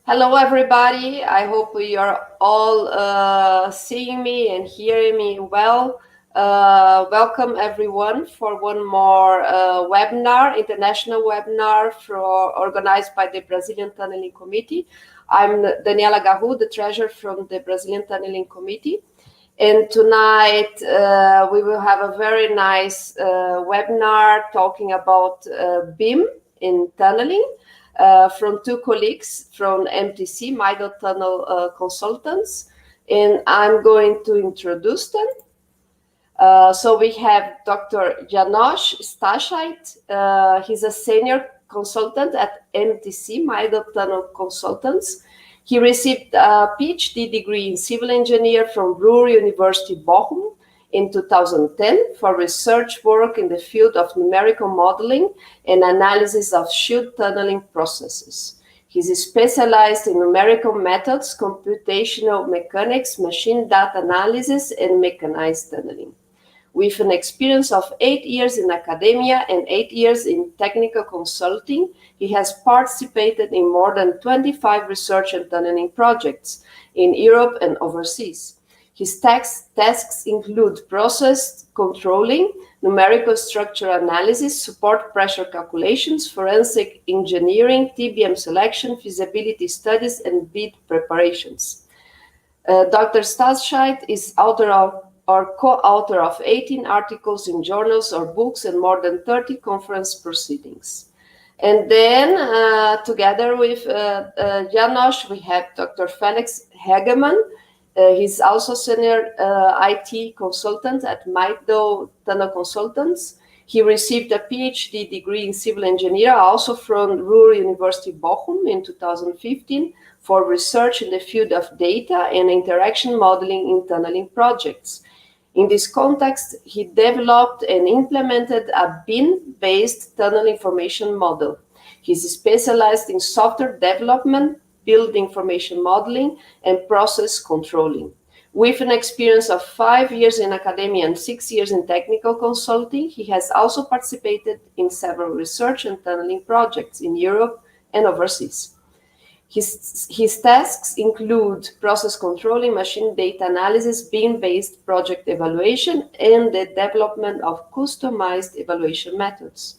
Hello, everybody. I hope you are all seeing me and hearing me well. Welcome, everyone, for one more webinar, international webinar organized by the Brazilian Tunneling Committee. I'm Daniela Garru, the treasurer from the Brazilian Tunneling Committee. And tonight we will have a very nice webinar talking about BIM in tunneling. From two colleagues from MTC, Middle Tunnel Consultants, and I'm going to introduce them. So we have Dr. Janosch Stashait. He's a senior consultant at MTC, Middle Tunnel Consultants. He received a PhD degree in civil engineer from Ruhr University Bochum in 2010 for research work in the field of numerical modeling and analysis of shield tunneling processes. He's specialized in numerical methods, computational mechanics, machine data analysis, and mechanized tunneling. With an experience of 8 years in academia and 8 years in technical consulting, he has participated in more than 25 research and tunneling projects in Europe and overseas. His tasks include process controlling, numerical structure analysis, support pressure calculations, forensic engineering, Tbm selection, feasibility studies, and bid preparations. Dr. Stashait is author of or co-author of 18 articles in journals or books and more than 30 conference proceedings. And then, together with Janosch, we have Dr. Felix Hegemann. He's also senior IT consultant at Middle Tunnel Consultants. He received a PhD degree in civil engineering, also from Ruhr University Bochum in 2015, for research in the field of data and interaction modeling in tunneling projects. In this context, he developed and implemented a BIM-based tunnel information model. He's specialized in software development, build information modeling, and process controlling. With an experience of 5 years in academia and 6 years in technical consulting, he has also participated in several research and tunneling projects in Europe and overseas. His tasks include process controlling, machine data analysis, BIM-based project evaluation, and the development of customized evaluation methods.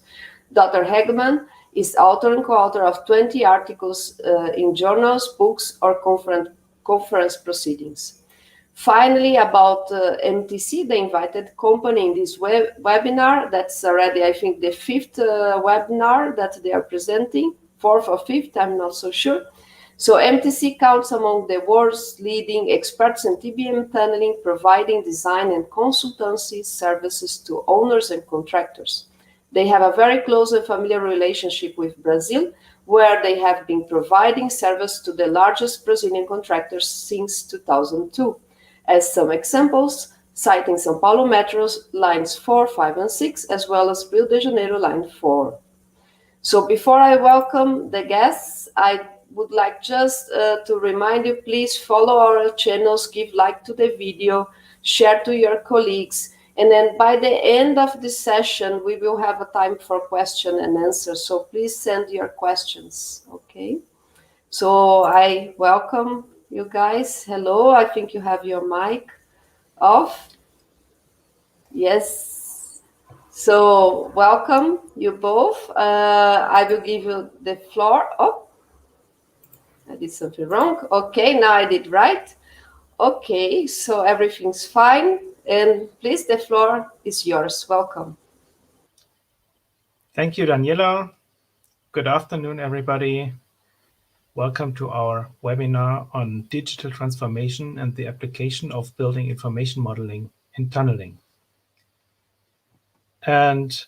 Dr. Hegemann is author and co-author of 20 articles in journals, books, or conference proceedings. Finally, about MTC, the invited company in this webinar. That's already, I think, the fifth webinar that they are presenting, fourth or fifth, I'm not so sure. So MTC counts among the world's leading experts in TBM tunneling, providing design and consultancy services to owners and contractors. They have a very close and familiar relationship with Brazil, where they have been providing service to the largest Brazilian contractors since 2002. As some examples, citing São Paulo Metro's lines 4, 5, and 6, as well as Rio de Janeiro line 4. So before I welcome the guests, I would like just to remind you, please follow our channels, give like to the video, share to your colleagues, and then by the end of this session, we will have a time for question and answer. So please send your questions, okay? So I welcome you guys. Hello, I think you have your mic off. Yes. So welcome you both. I will give you the floor. Oh, I did something wrong. Okay, now I did right. Okay, so everything's fine. And please, the floor is yours. Welcome. Thank you, Daniela. Good afternoon, everybody. Welcome to our webinar on digital transformation and the application of building information modeling in tunneling. And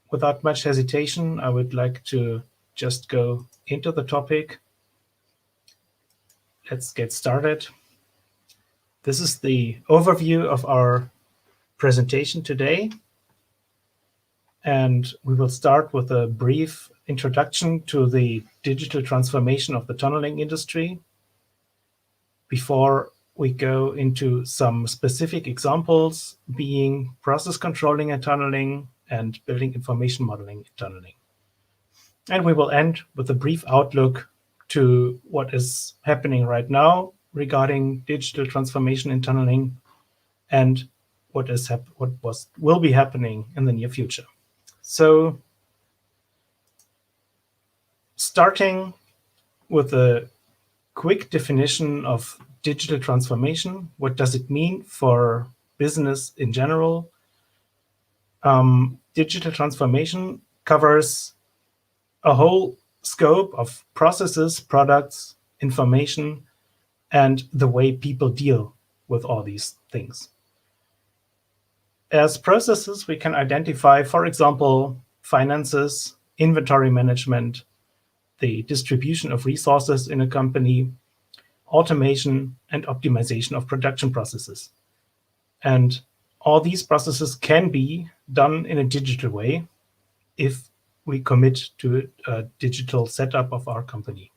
without much hesitation, I would like to just go into the topic. Let's get started. This is the overview of our presentation today. And we will start with a brief introduction to the digital transformation of the tunneling industry before we go into some specific examples, being process controlling and tunneling and building information modeling in tunneling. And we will end with a brief outlook to what is happening right now regarding digital transformation in tunneling and what will be happening in the near future. So starting with a quick definition of digital transformation, what does it mean for business in general? Digital transformation covers a whole scope of processes, products, information, and the way people deal with all these things. As processes, we can identify, for example, finances, inventory management, the distribution of resources in a company, automation, and optimization of production processes. And all these processes can be done in a digital way if we commit to a digital setup of our company.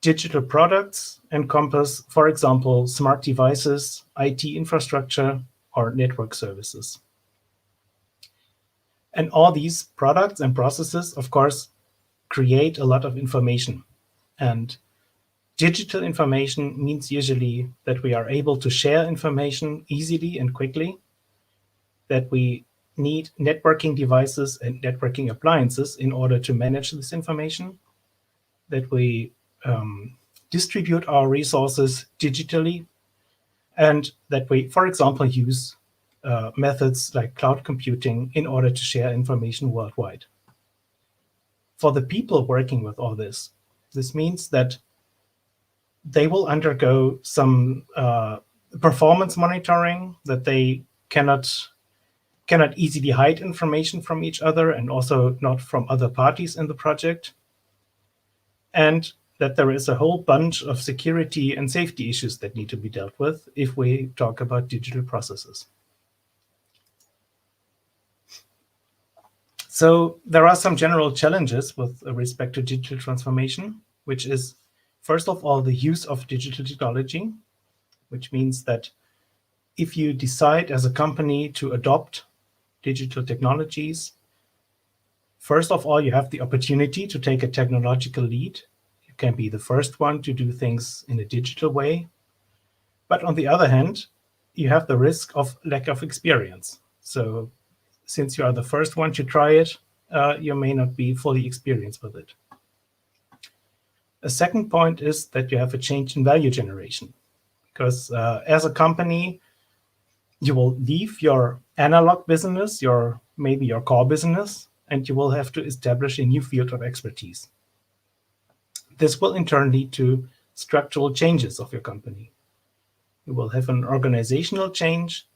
Digital products encompass, for example, smart devices, IT infrastructure, or network services. And all these products and processes, of course, create a lot of information. And digital information means usually that we are able to share information easily and quickly, that we need networking devices and networking appliances in order to manage this information, that we distribute our resources digitally, and that we, for example, use methods like cloud computing in order to share information worldwide. For the people working with all this, this means that they will undergo some performance monitoring, that they cannot easily hide information from each other and also not from other parties in the project, and that there is a whole bunch of security and safety issues that need to be dealt with if we talk about digital processes. So there are some general challenges with respect to digital transformation, which is, first of all, the use of digital technology, which means that if you decide as a company to adopt digital technologies, first of all, you have the opportunity to take a technological lead. You can be the first one to do things in a digital way. But on the other hand, you have the risk of lack of experience. So since you are the first one to try it, you may not be fully experienced with it. A second point is that you have a change in value generation, because as a company, you will leave your analog business, maybe your core business, and you will have to establish a new field of expertise. This will in turn lead to structural changes of your company. You will have an organizational change.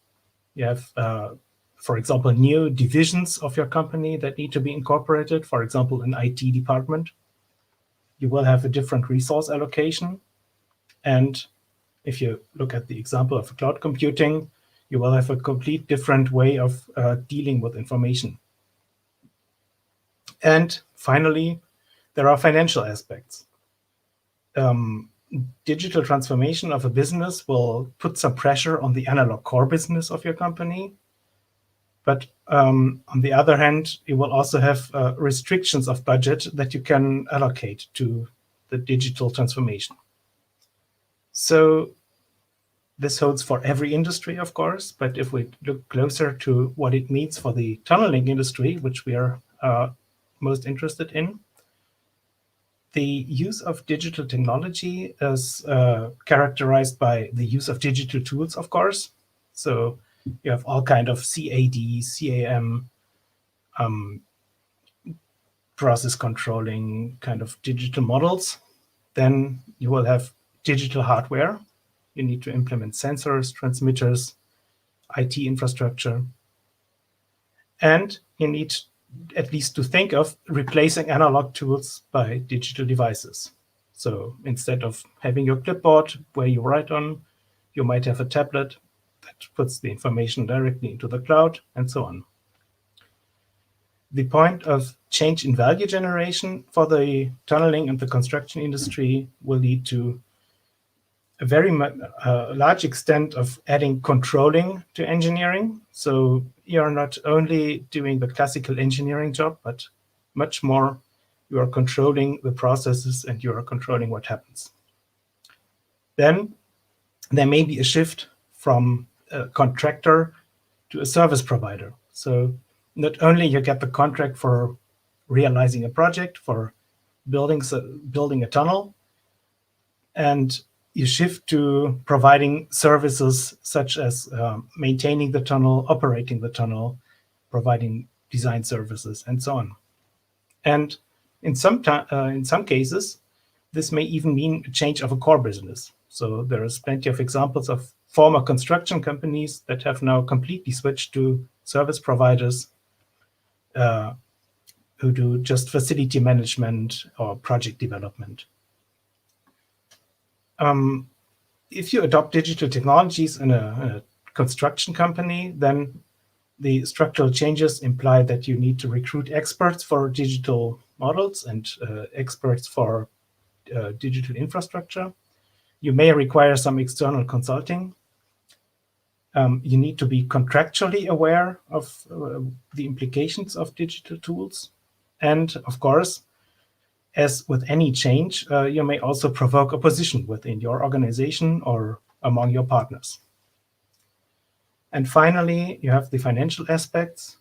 You have, for example, new divisions of your company that need to be incorporated, for example, an IT department. You will have a different resource allocation. And if you look at the example of cloud computing, you will have a complete different way of dealing with information. And finally, there are financial aspects. Digital transformation of a business will put some pressure on the analog core business of your company. But on the other hand, you will also have restrictions of budget that you can allocate to the digital transformation. So this holds for every industry, of course, but if we look closer to what it means for the tunneling industry, which we are most interested in, the use of digital technology is characterized by the use of digital tools, of course. So you have all kind of CAD, CAM, process controlling kind of digital models. Then you will have digital hardware. You need to implement sensors, transmitters, IT infrastructure. And you need at least to think of replacing analog tools by digital devices. So instead of having your clipboard where you write on, you might have a tablet that puts the information directly into the cloud, and so on. The point of change in value generation for the tunneling and the construction industry will lead to a very large extent of adding controlling to engineering. So you're not only doing the classical engineering job, but much more You are controlling the processes and you are controlling what happens. Then there may be a shift from a contractor to a service provider. So not only you get the contract for realizing a project, for building a tunnel, and you shift to providing services such as maintaining the tunnel, operating the tunnel, providing design services, and so on. And in some cases, this may even mean a change of a core business. So there is plenty of examples of former construction companies that have now completely switched to service providers who do just facility management or project development. If you adopt digital technologies in a construction company, then the structural changes imply that you need to recruit experts for digital models and experts for digital infrastructure. You may require some external consulting. You need to be contractually aware of the implications of digital tools. And of course, as with any change, you may also provoke opposition within your organization or among your partners. And finally, you have the financial aspects.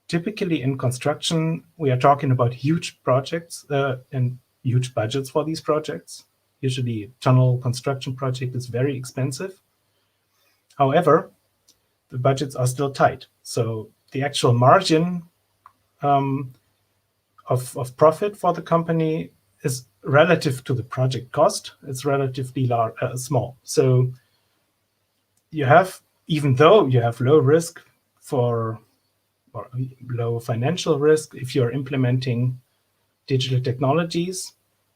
Typically in construction, we are talking about huge projects and huge budgets for these projects. Usually, a tunnel construction project is very expensive. However, the budgets are still tight. So the actual margin of profit for the company is relative to the project cost. It's relatively small. So you have, even though you have low risk or low financial risk, if you're implementing digital technologies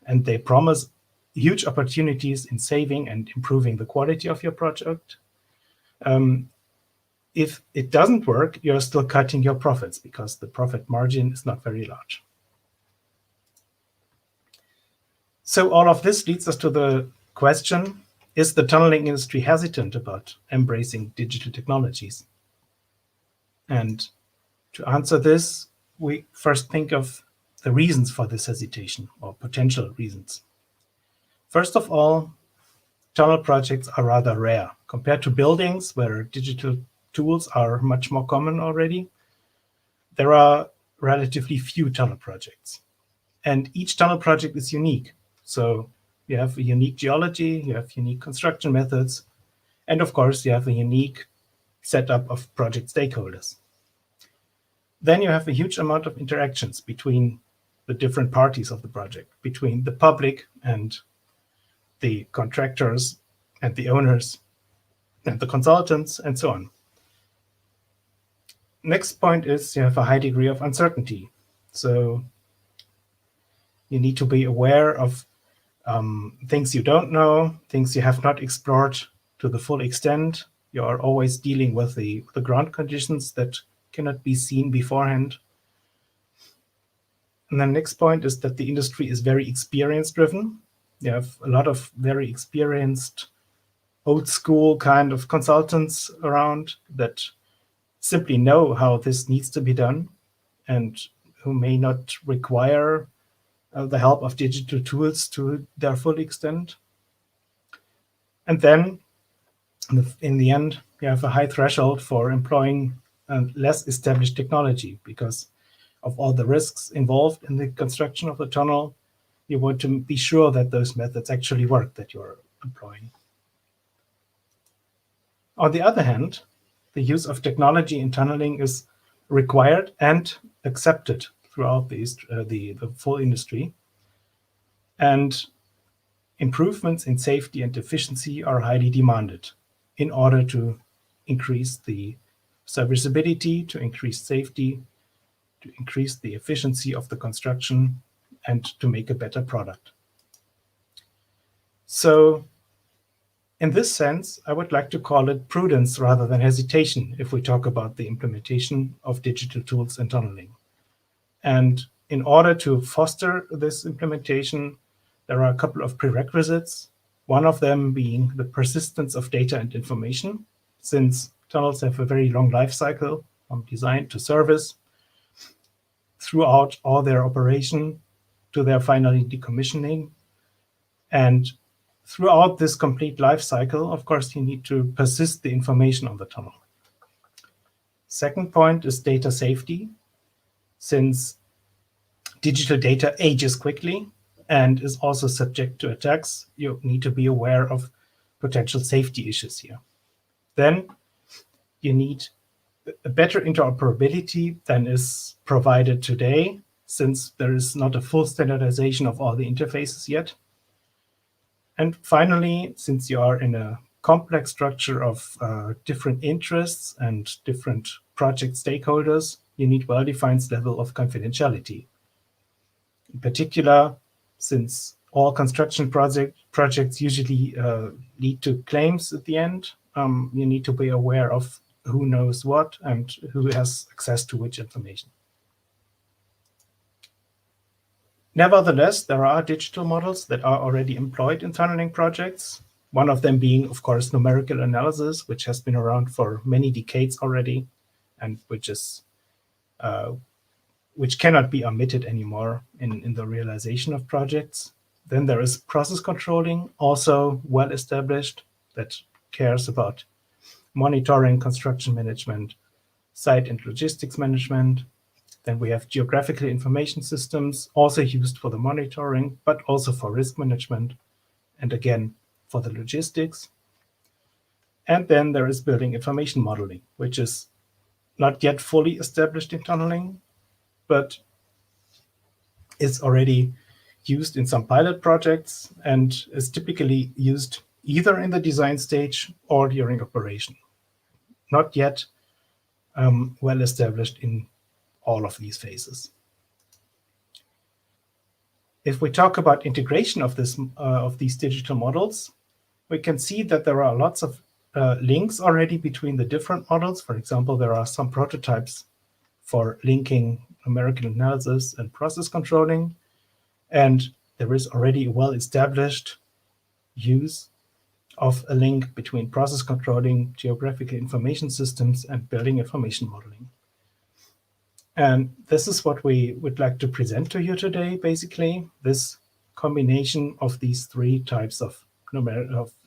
and they promise huge opportunities in saving and improving the quality of your project, if it doesn't work, you're still cutting your profits because the profit margin is not very large. So all of this leads us to the question, is the tunneling industry hesitant about embracing digital technologies? And to answer this, we first think of the reasons for this hesitation or potential reasons. First of all, tunnel projects are rather rare compared to buildings where digital tools are much more common already. There are relatively few tunnel projects, and each tunnel project is unique. So you have a unique geology, you have unique construction methods, and of course you have a unique setup of project stakeholders. Then you have a huge amount of interactions between the different parties of the project, between the public and the contractors and the owners and the consultants and so on. Next point is you have a high degree of uncertainty. So you need to be aware of things you don't know, things you have not explored to the full extent. You are always dealing with the ground conditions that cannot be seen beforehand. And the next point is that the industry is very experience-driven. You have a lot of very experienced, old-school kind of consultants around that simply know how this needs to be done and who may not require the help of digital tools to their full extent. And then, in the end, you have a high threshold for employing less established technology because of all the risks involved in the construction of the tunnel. You want to be sure that those methods actually work that you're employing. On the other hand, the use of technology in tunneling is required and accepted throughout the full industry. And improvements in safety and efficiency are highly demanded in order to increase the serviceability, to increase safety, to increase the efficiency of the construction, and to make a better product. So in this sense, I would like to call it prudence rather than hesitation if we talk about the implementation of digital tools in tunneling. And in order to foster this implementation, there are a couple of prerequisites, one of them being the persistence of data and information, since tunnels have a very long life cycle from design to service. throughout all their operation to their final decommissioning. And throughout this complete life cycle, of course, you need to persist the information on the tunnel. Second point is data safety. Since digital data ages quickly and is also subject to attacks, you need to be aware of potential safety issues here. Then you need a better interoperability than is provided today, since there is not a full standardization of all the interfaces yet. And finally, since you are in a complex structure of different interests and different project stakeholders, you need well-defined level of confidentiality. In particular, since all construction projects usually lead to claims at the end, you need to be aware of who knows what and who has access to which information. Nevertheless, there are digital models that are already employed in tunneling projects. One of them being, of course, numerical analysis, which has been around for many decades already, and which cannot be omitted anymore in the realization of projects. Then there is process controlling, also well established, that cares about monitoring, construction management, site and logistics management. Then we have geographical information systems, also used for the monitoring, but also for risk management, and again, for the logistics. And then there is building information modeling, which is not yet fully established in tunneling, but is already used in some pilot projects and is typically used either in the design stage or during operation. Not yet well established in all of these phases. If we talk about integration of these digital models, we can see that there are lots of links already between the different models. For example, there are some prototypes for linking numerical analysis and process controlling, and there is already a well-established use of a link between process controlling, geographical information systems, and building information modeling. And this is what we would like to present to you today, basically, this combination of these three types of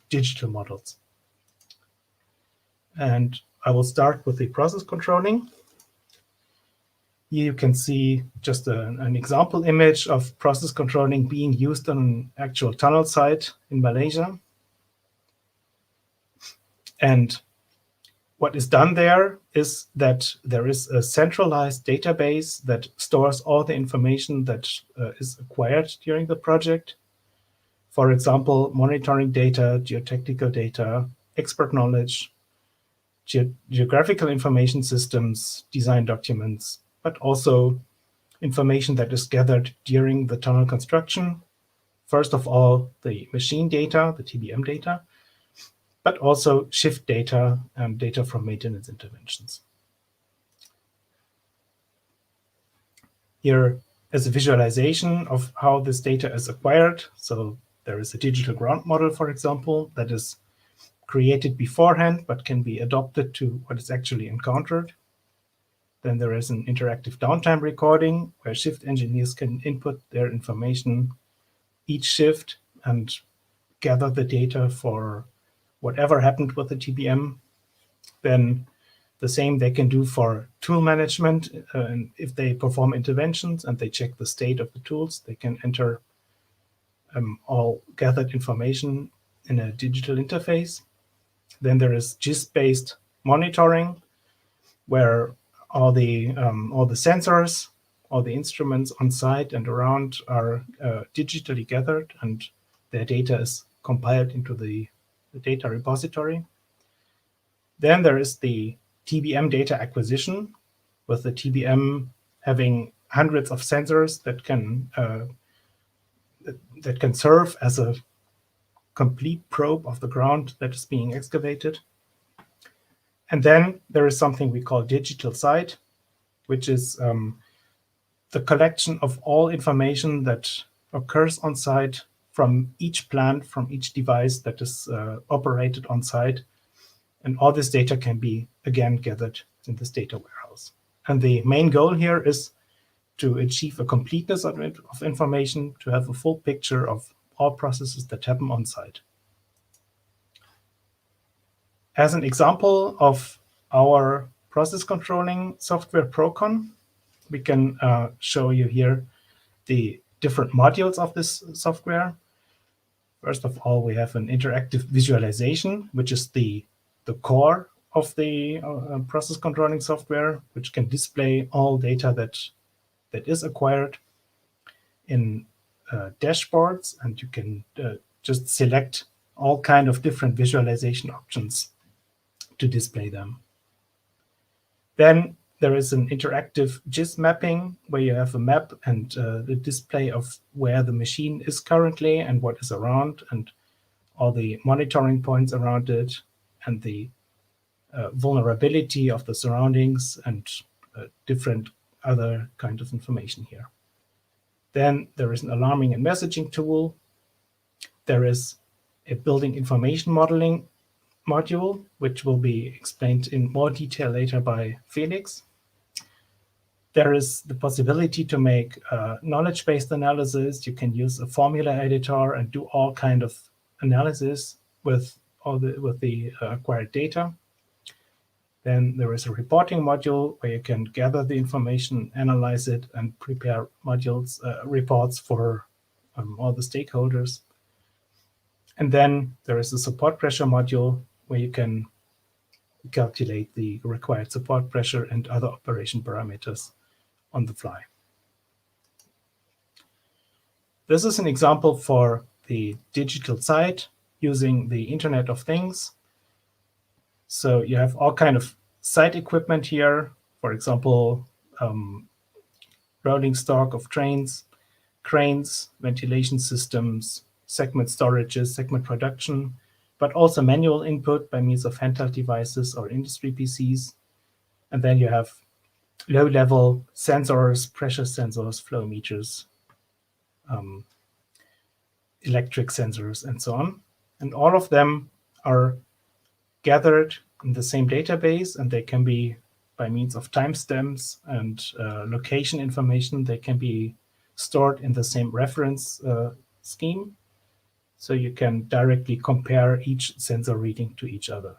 digital models. And I will start with the process controlling. Here you can see just an example image of process controlling being used on an actual tunnel site in Malaysia. And what is done there is that there is a centralized database that stores all the information that is acquired during the project. For example, monitoring data, geotechnical data, expert knowledge, geographical information systems, design documents, but also information that is gathered during the tunnel construction. First of all, the machine data, the Tbm data, but also shift data and data from maintenance interventions. Here is a visualization of how this data is acquired. So there is a digital ground model, for example, that is created beforehand, but can be adopted to what is actually encountered. Then there is an interactive downtime recording where shift engineers can input their information each shift and gather the data for whatever happened with the TBM. Then the same they can do for tool management. And if they perform interventions and they check the state of the tools, they can enter all gathered information in a digital interface. Then there is Gis-based monitoring, where all the sensors, all the instruments on site and around are digitally gathered, and their data is compiled into the data repository. Then there is the Tbm Data Acquisition, with the Tbm having hundreds of sensors that can serve as a complete probe of the ground that is being excavated. And then there is something we call digital site, which is the collection of all information that occurs on site from each plant, from each device that is operated on site. And all this data can be, again, gathered in this data warehouse. And the main goal here is to achieve a completeness of information, to have a full picture of all processes that happen on site. As an example of our process controlling software Procon, we can show you here the different modules of this software. First of all, we have an interactive visualization, which is the core of the process controlling software, which can display all data that is acquired in dashboards, and you can just select all kind of different visualization options to display them. Then there is an interactive Gis mapping, where you have a map and the display of where the machine is currently and what is around, and all the monitoring points around it, and the vulnerability of the surroundings, and different other kind of information here. Then there is an alarming and messaging tool. There is a building information modeling module, which will be explained in more detail later by Felix. There is the possibility to make knowledge-based analysis. You can use a formula editor and do all kind of analysis with the acquired data. Then there is a reporting module where you can gather the information, analyze it, and prepare reports for all the stakeholders. And then there is a support pressure module where you can calculate the required support pressure and other operation parameters on the fly. This is an example for the digital site using the Internet of Things. So you have all kind of site equipment here, for example, rolling stock of trains, cranes, ventilation systems, segment storages, segment production, but also manual input by means of handheld devices or industry PCs. And then you have low-level sensors, pressure sensors, flow meters, electric sensors, and so on. And all of them are gathered in the same database, and they can be, by means of timestamps and location information, they can be stored in the same reference scheme. So you can directly compare each sensor reading to each other.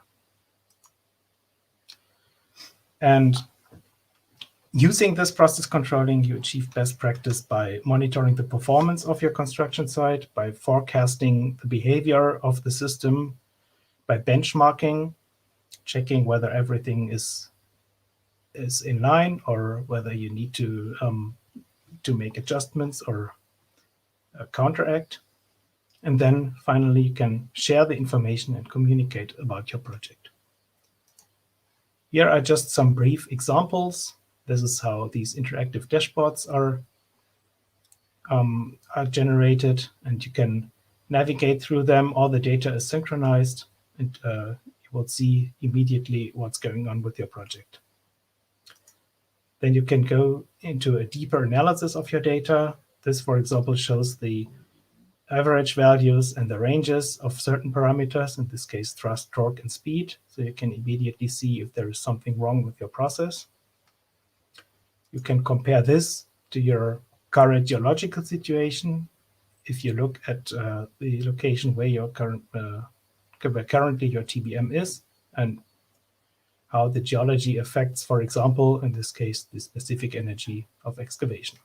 And using this process controlling, you achieve best practice by monitoring the performance of your construction site, by forecasting the behavior of the system, by benchmarking, checking whether everything is in line or whether you need to make adjustments or counteract. And then finally, you can share the information and communicate about your project. Here are just some brief examples. This is how these interactive dashboards are generated, and you can navigate through them. All the data is synchronized, and you will see immediately what's going on with your project. Then you can go into a deeper analysis of your data. This, for example, shows the average values and the ranges of certain parameters, in this case, thrust, torque, and speed. So you can immediately see if there is something wrong with your process. You can compare this to your current geological situation. If you look at the location where your currently your TBM is, and how the geology affects, for example, in this case, the specific energy of excavation.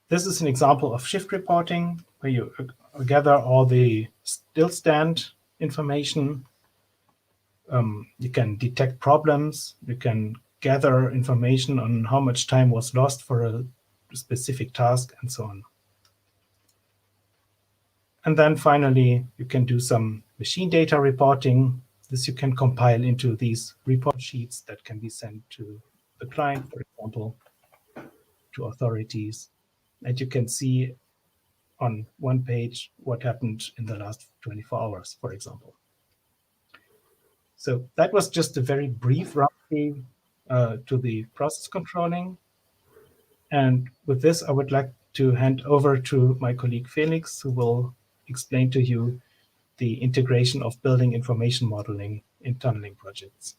This is an example of shift reporting, where you gather all the still stand information. You can detect problems. You can gather information on how much time was lost for a specific task, and so on. And then finally, you can do some machine data reporting. This you can compile into these report sheets that can be sent to the client, for example, to authorities. And you can see on one page what happened in the last 24 hours, for example. So that was just a very brief run-through to the process controlling. And with this, I would like to hand over to my colleague Felix, who will explain to you the integration of building information modeling in tunneling projects.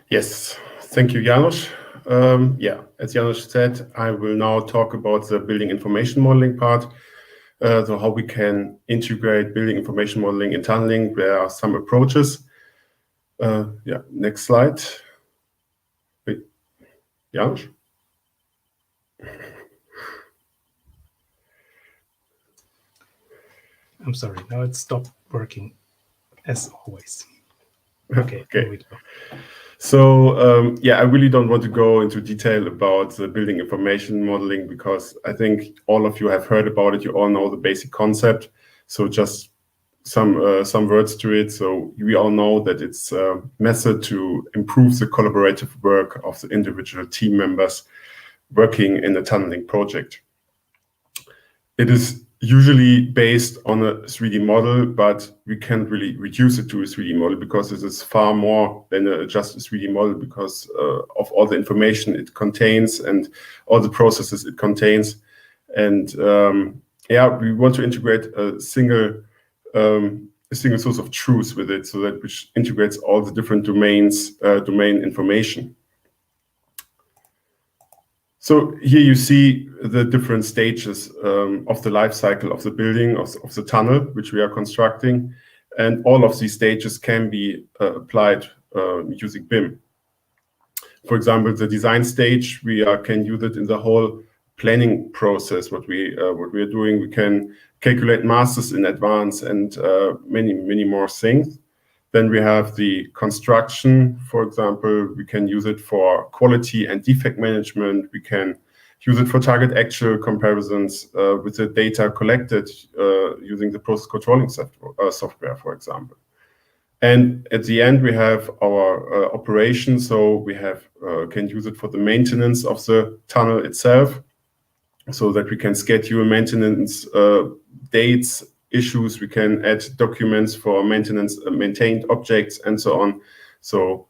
Yes, thank you, Janos. Yeah, as Janusz said, I will now talk about the building information modeling part. So how we can integrate building information modeling in tunneling. There are some approaches. Yeah, next slide. Wait, Janusz? I'm sorry, now it stopped working, as always. Okay, here we go. So yeah, I really don't want to go into detail about the building information modeling because I think all of you have heard about it. You all know the basic concept. So just some words to it. So we all know that it's a method to improve the collaborative work of the individual team members working in a tunneling project. It is usually based on a 3D model, but we can't really reduce it to a 3D model because it is far more than just a 3D model because of all the information it contains and all the processes it contains. And yeah, we want to integrate a single source of truth with it, so that which integrates all the different domains, domain information. So here you see the different stages of the life cycle of the building, of the tunnel, which we are constructing. And all of these stages can be applied using BIM. For example, the design stage, we can use it in the whole planning process. What we are doing, we can calculate masses in advance and many more things. Then we have the construction, for example. We can use it for quality and defect management. We can use it for target actual comparisons with the data collected using the process controlling software, for example. And at the end, we have our operation. So we can use it for the maintenance of the tunnel itself, so that we can schedule maintenance dates, issues. We can add documents for maintenance, maintained objects, and so on. So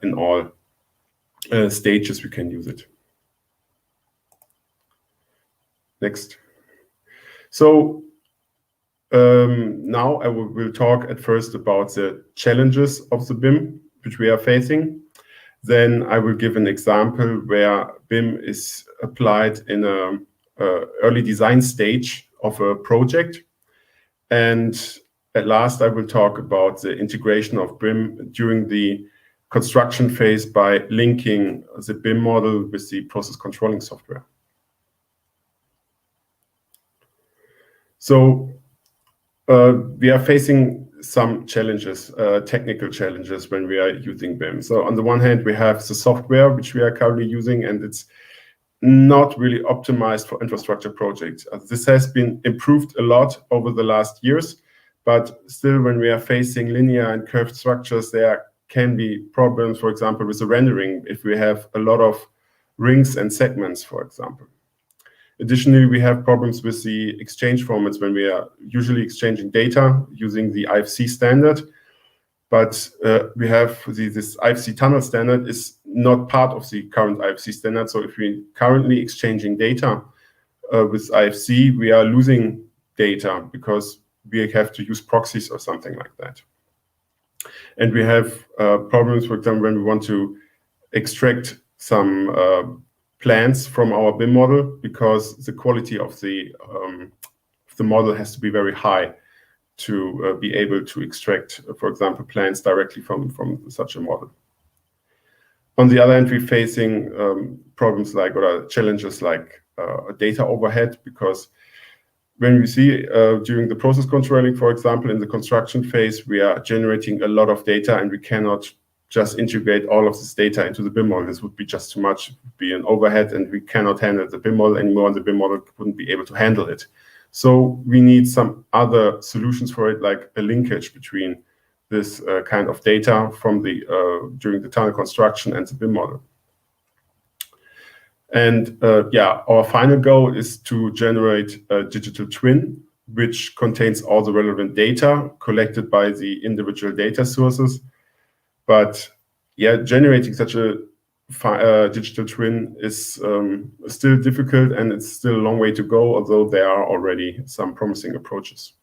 in all stages, we can use it. Next. So now I will talk at first about the challenges of the BIM, which we are facing. Then I will give an example where BIM is applied in an early design stage of a project. And at last, I will talk about the integration of BIM during the construction phase by linking the BIM model with the process controlling software. So we are facing some challenges, technical challenges, when we are using BIM. So on the one hand, we have the software, which we are currently using, and it's not really optimized for infrastructure projects. This has been improved a lot over the last years, but still when we are facing linear and curved structures, there can be problems, for example, with the rendering, if we have a lot of rings and segments, for example. Additionally, we have problems with the exchange formats when we are usually exchanging data using the IFC standard. But we have this IFC tunnel standard is not part of the current IFC standard. So if we're currently exchanging data with IFC, we are losing data because we have to use proxies or something like that. And we have problems, for example, when we want to extract some plans from our BIM model, because the quality of the model has to be very high to be able to extract, for example, plans directly from such a model. On the other hand, we're facing problems like, or challenges like a data overhead, because when we see during the process controlling, for example, in the construction phase, we are generating a lot of data and we cannot just integrate all of this data into the BIM model. This would be just too much, it would be an overhead, and we cannot handle the BIM model anymore, and the BIM model wouldn't be able to handle it. So we need some other solutions for it, like a linkage between this kind of data from the during the tunnel construction and the BIM model. And yeah, our final goal is to generate a digital twin, which contains all the relevant data collected by the individual data sources. But yeah, generating such a digital twin is still difficult, and it's still a long way to go, although there are already some promising approaches.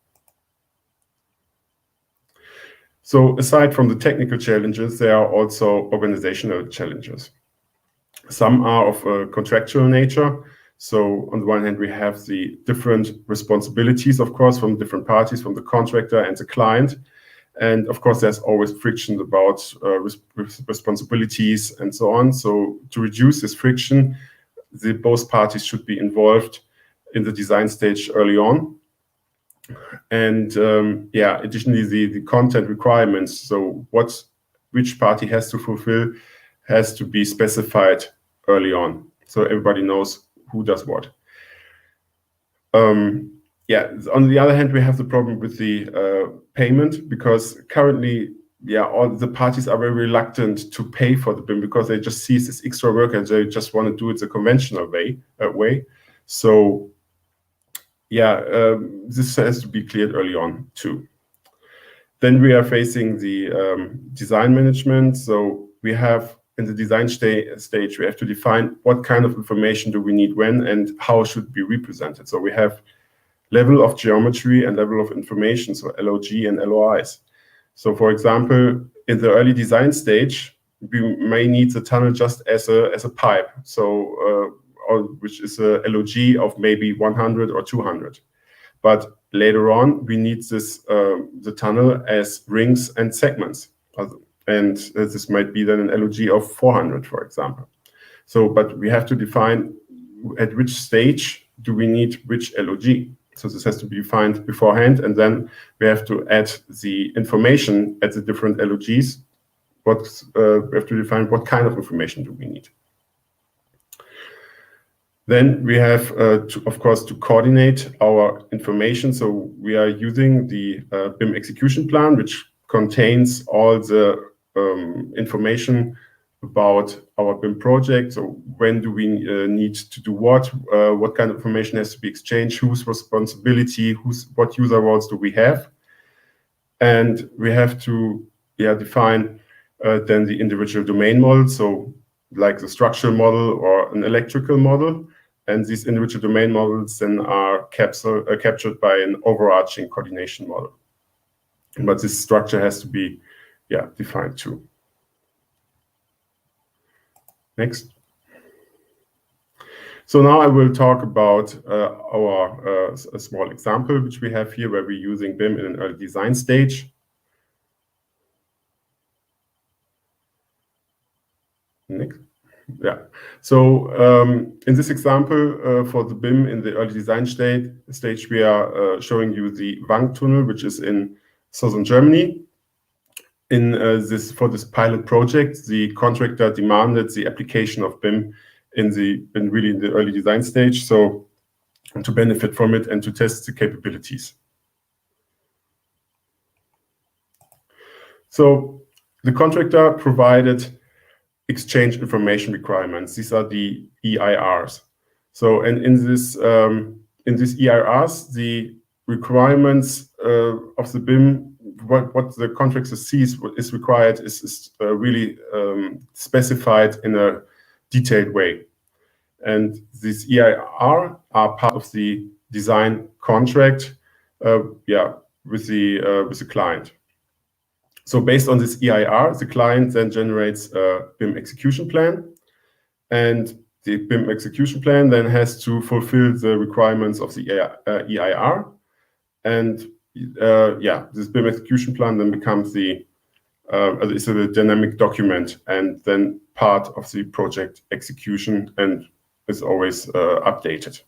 So aside from the technical challenges, there are also organizational challenges. Some are of a contractual nature. So on the one hand, we have the different responsibilities, of course, from different parties, from the contractor and the client. And of course, there's always friction about responsibilities and so on. So to reduce this friction, both parties should be involved in the design stage early on. And additionally, the content requirements, so which party has to fulfill, has to be specified early on, so everybody knows who does what. On the other hand, we have the problem with the payment, because currently, all the parties are very reluctant to pay for the BIM because they just see this extra work and they just want to do it the conventional way. So this has to be cleared early on too. Then we are facing the design management. So we have in the design stage, we have to define what kind of information do we need when and how should it be represented. So we have level of geometry and level of information, so LOG and LOIs. So for example, in the early design stage, we may need the tunnel just as a pipe, so which is a LOG of maybe 100 or 200. But later on, we need this the tunnel as rings and segments, and this might be then an LOG of 400, for example. So, but we have to define at which stage do we need which LOG. So this has to be defined beforehand, and then we have to add the information at the different LOGs. We have to define what kind of information do we need. Then we have, of course, to coordinate our information. So we are using the BIM execution plan, which contains all the information about our BIM project. So when do we need to do what kind of information has to be exchanged, whose responsibility, what user roles do we have. And we have to define then the individual domain models, so like the structural model or an electrical model. And these individual domain models then are captured by an overarching coordination model. But this structure has to be defined too. Next. So now I will talk about a small example which we have here, where we're using BIM in an early design stage. Next. So in this example for the BIM in the early design stage, we are showing you the Wang tunnel, which is in southern Germany. For this pilot project, the contractor demanded the application of BIM in the early design stage, so to benefit from it and to test the capabilities. So the contractor provided exchange information requirements. These are the EIRs. So, and in these EIRs, the requirements of the BIM, what the contractor sees is required is really specified in a detailed way. And these EIR are part of the design contract, with the client. So based on this EIR, the client then generates a BIM execution plan, and the BIM execution plan then has to fulfill the requirements of the EIR. And this BIM execution plan then becomes it's a dynamic document and then part of the project execution and is always updated.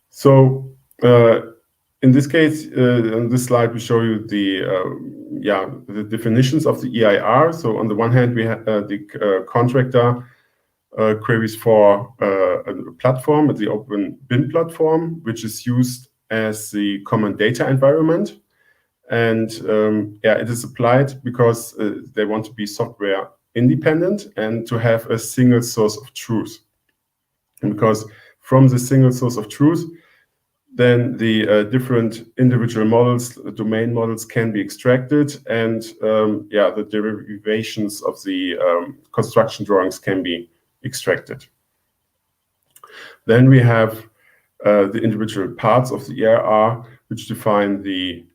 So in this case, on this slide, we show you the definitions of the EIR. So on the one hand, we have the contractor queries for a platform, the Open BIM platform, which is used as the common data environment. And it is applied because they want to be software independent and to have a single source of truth. And because from the single source of truth, then the different individual models, domain models, can be extracted, and the derivations of the construction drawings can be extracted. Then we have the individual parts of the EIR, which define the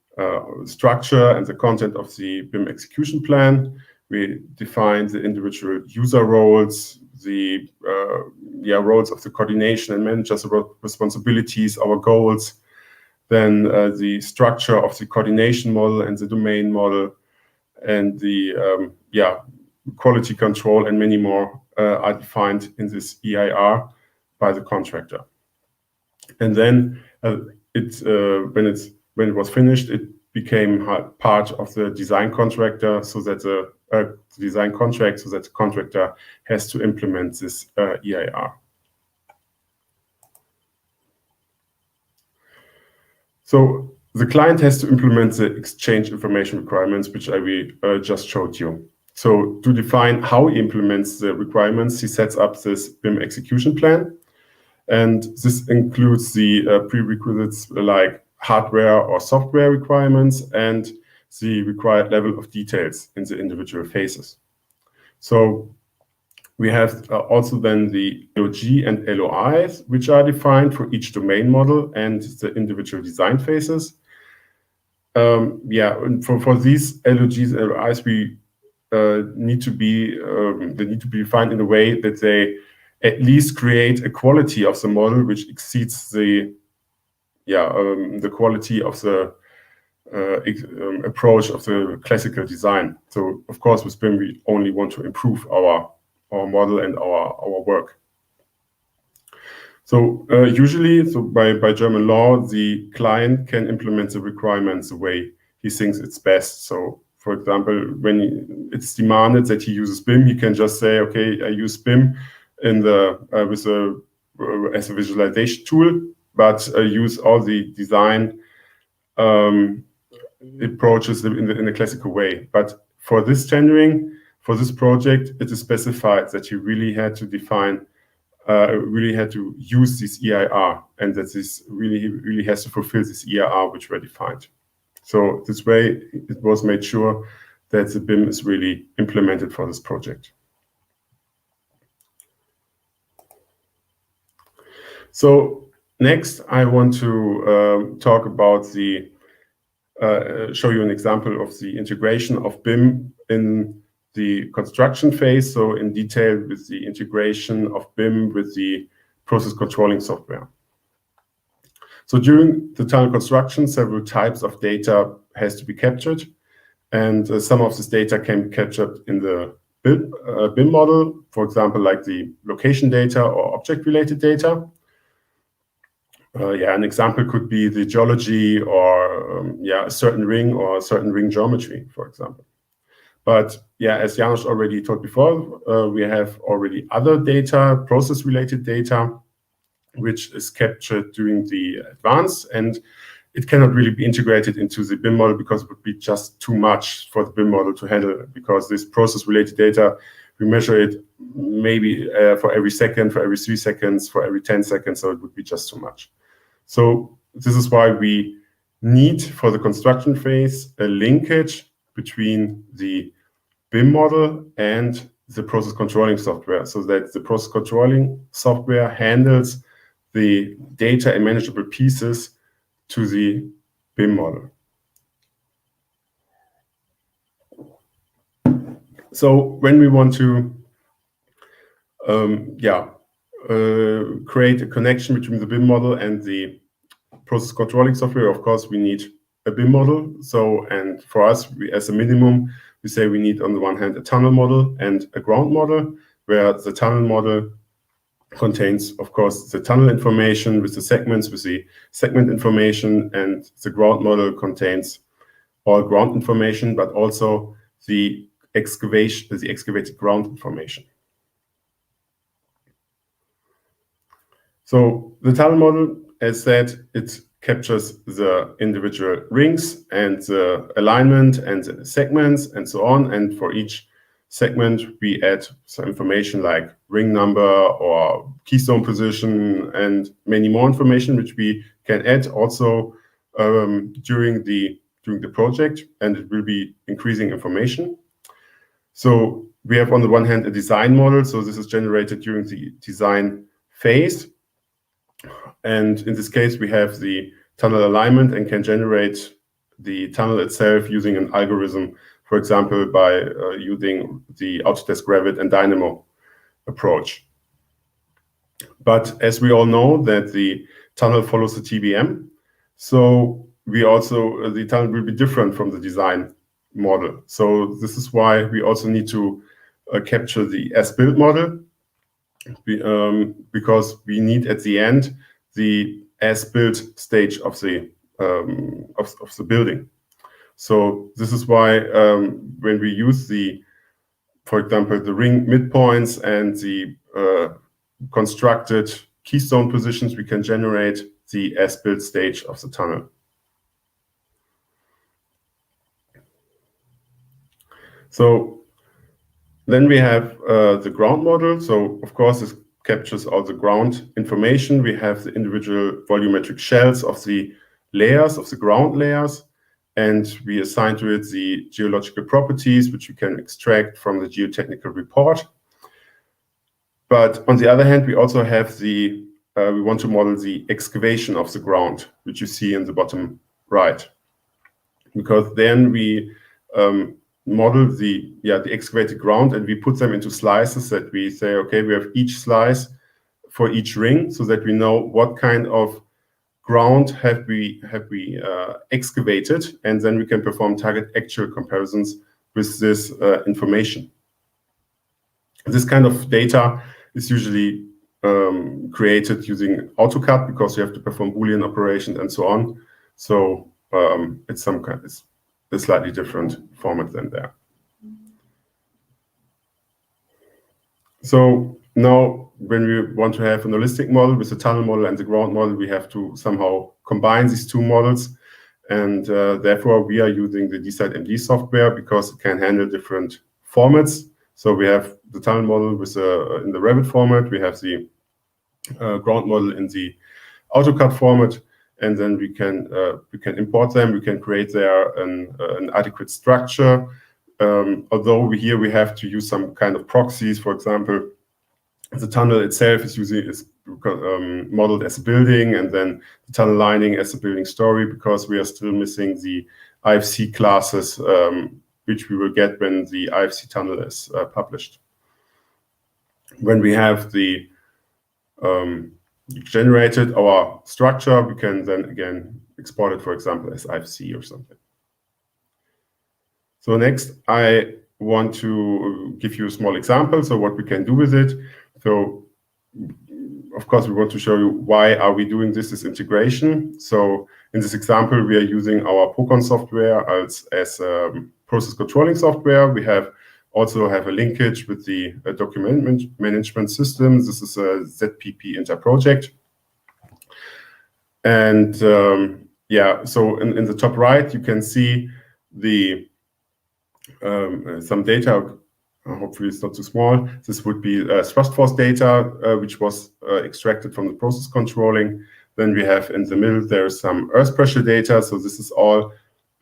structure and the content of the BIM execution plan. We define the individual user roles, the roles of the coordination and managers, responsibilities, our goals, then the structure of the coordination model and the domain model, and the quality control and many more are defined in this EIR by the contractor. And then when it was finished, it became part of the design contractor, so that the design contract, so that the contractor has to implement this EIR. So the client has to implement the exchange information requirements, which I just showed you. So to define how he implements the requirements, he sets up this BIM execution plan. And this includes the prerequisites like hardware or software requirements and the required level of details in the individual phases. So we have also then the LOG and LOIs, which are defined for each domain model and the individual design phases. And for these LOGs and LOIs, we need to be defined in a way that they at least create a quality of the model which exceeds the quality of the approach of the classical design. So of course with BIM we only want to improve our model and our work. So usually, by German law, the client can implement the requirements the way he thinks it's best. So for example, when it's demanded that he uses BIM, he can just say, okay, I use BIM as a visualization tool, but use all the design approaches in the classical way. But for this tendering, for this project, it is specified that you really had to define, really had to use this EIR, and that this really has to fulfill this EIR which were defined. So this way, it was made sure that the BIM is really implemented for this project. So next, I want to talk about show you an example of the integration of BIM in the construction phase. So in detail with the integration of BIM with the process controlling software. So during the tunnel construction, several types of data has to be captured. And some of this data can be captured in the BIM model, for example, like the location data or object-related data. An example could be the geology or a certain ring or a certain ring geometry, for example. But as Janos already told before, we have already other data, process-related data, which is captured during the advance, and it cannot really be integrated into the BIM model because it would be just too much for the BIM model to handle, because this process-related data, we measure it maybe for every second, for every 3 seconds, for every 10 seconds, so it would be just too much. So this is why we need, for the construction phase, a linkage between the BIM model and the process controlling software, so that the process controlling software handles the data and manageable pieces to the BIM model. So when we want to create a connection between the BIM model and the process controlling software, of course, we need a BIM model. So, and for us, as a minimum, we say we need on the one hand a tunnel model and a ground model, where the tunnel model contains, of course, the tunnel information with the segments, with the segment information, and the ground model contains all ground information, but also the excavated ground information. So the tunnel model, as said, it captures the individual rings and the alignment and the segments and so on. And for each segment, we add some information like ring number or keystone position and many more information, which we can add also during the project, and it will be increasing information. So we have on the one hand a design model. So this is generated during the design phase. And in this case, we have the tunnel alignment and can generate the tunnel itself using an algorithm for example, by using the Autodesk Revit and Dynamo approach. But as we all know that the tunnel follows the TBM, so we also, the tunnel will be different from the design model. So this is why we also need to capture the as-built model, because we need at the end the as-built stage of the building. So this is why when we use the, for example, the ring midpoints and the constructed keystone positions, we can generate the as-built stage of the tunnel. So then we have the ground model. So of course, this captures all the ground information. We have the individual volumetric shells of the layers, of the ground layers, and we assign to it the geological properties, which we can extract from the geotechnical report. But on the other hand, we also have the, we want to model the excavation of the ground, which you see in the bottom right. Because then we model the excavated ground, and we put them into slices that we say, okay, we have each slice for each ring, so that we know what kind of ground have we excavated, and then we can perform target actual comparisons with this information. This kind of data is usually created using AutoCAD, because you have to perform Boolean operations and so on. So it's a slightly different format than there. So now, when we want to have an holistic model with the tunnel model and the ground model, we have to somehow combine these two models. And therefore, we are using the Tbm software, because it can handle different formats. So we have the tunnel model with in the Revit format. We have the ground model in the AutoCAD format. And then we can import them. We can create there an adequate structure. Although here we have to use some kind of proxies. For example, the tunnel itself is modeled as a building, and then the tunnel lining as a building story, because we are still missing the IFC classes, which we will get when the IFC tunnel is published. When we have the generated our structure, we can then again export it, for example, as IFC or something. So next, I want to give you a small example, so what we can do with it. So of course, we want to show you why are we doing this integration. So in this example, we are using our Procon software as process controlling software. We also have a linkage with the document management system. This is a ZPP interproject. And so in the top right, you can see the some data. Hopefully it's not too small. This would be thrust force data, which was extracted from the process controlling. Then we have in the middle, there's some earth pressure data. So this is all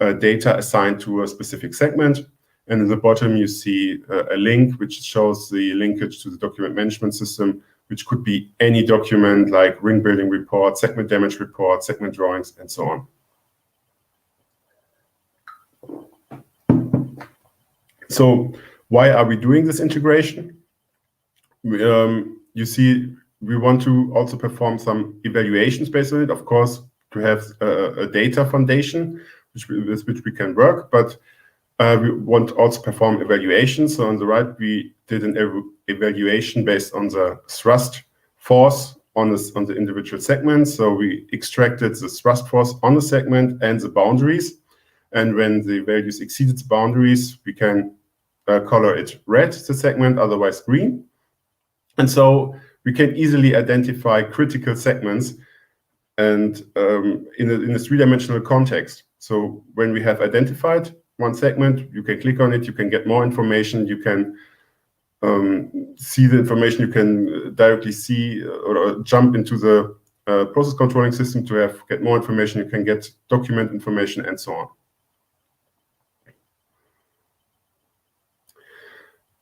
data assigned to a specific segment. And in the bottom, you see a link which shows the linkage to the document management system, which could be any document like ring building report, segment damage report, segment drawings, and so on. So why are we doing this integration? You see, we want to also perform some evaluations based on it, of course, to have a data foundation with which we can work, but we want to also perform evaluations. So on the right, we did an evaluation based on the thrust force on the individual segments. So we extracted the thrust force on the segment and the boundaries. And when the values exceeded the boundaries, we can color it red, the segment, otherwise green. And so we can easily identify critical segments and in a three-dimensional context. So when we have identified one segment, you can click on it, you can get more information, you can see the information, you can directly see or jump into the process controlling system to get more information, you can get document information and so on.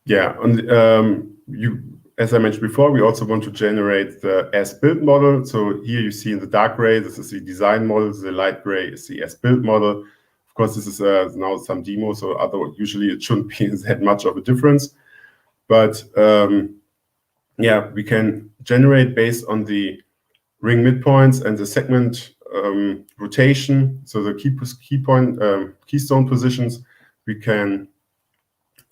Yeah, and as I mentioned before, we also want to generate the as-built model. So here you see in the dark gray, this is the design model, the light gray is the as-built model. Of course, this is now some demo, so usually it shouldn't be that much of a difference. But yeah, we can generate based on the ring midpoints and the segment rotation, so the keystone positions. We can